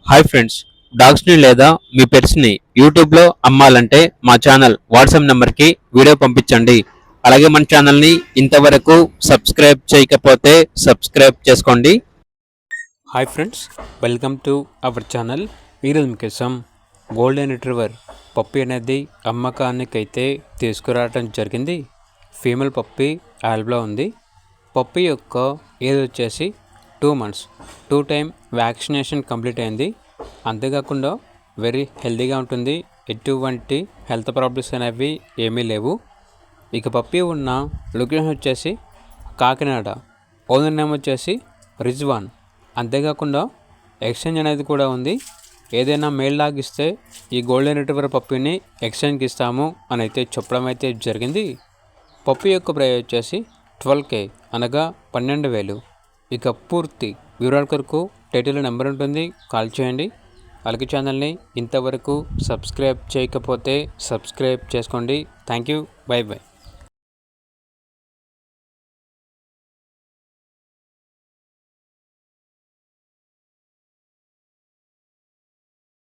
Hi friends, డాగ్స్ని లేదా మీ పెట్స్ని యూట్యూబ్లో అమ్మాలంటే మా ఛానల్ వాట్సాప్ నెంబర్కి వీడియో పంపించండి. అలాగే మన ఛానల్ని ఇంతవరకు సబ్స్క్రైబ్ చేయకపోతే సబ్స్క్రైబ్ చేసుకోండి. Hi friends, welcome to our channel. ఈరోజు మీకోసం గోల్డెన్ రిట్రీవర్ పప్పి అనేది అమ్మకానికైతే తీసుకురావడం జరిగింది. ఫీమేల్ పప్పి ఆల్బ్లో ఉంది. పప్పి యొక్క ఏజ్ వచ్చేసి 2 months. 2 time వ్యాక్సినేషన్ కంప్లీట్ అయింది. అంతేకాకుండా వెరీ హెల్తీగా ఉంటుంది. ఎటువంటి హెల్త్ ప్రాబ్లమ్స్ అనేవి ఏమీ లేవు. ఇక పప్పి ఉన్న లొకేషన్ వచ్చేసి కాకినాడ. ఓనర్ నేమ్ వచ్చేసి రిజ్వాన్. అంతేకాకుండా ఎక్స్చేంజ్ అనేది కూడా ఉంది. ఏదైనా మేల్ డాగ్ ఇస్తే ఈ గోల్డెన్ రిట్రీవర్ పప్పిని ఎక్స్చేంజ్కి ఇస్తాము అని అయితే చెప్పడం అయితే జరిగింది. పప్పి యొక్క ప్రైస్ వచ్చేసి 12K అనగా 12,000. ఇక పూర్తి వివరాల కొరకు టైటిల్లో నెంబర్ ఉంటుంది, కాల్ చేయండి. అలాగే ఛానల్ని ఇంతవరకు సబ్స్క్రైబ్ చేయకపోతే సబ్స్క్రైబ్ చేసుకోండి. Thank you, by by.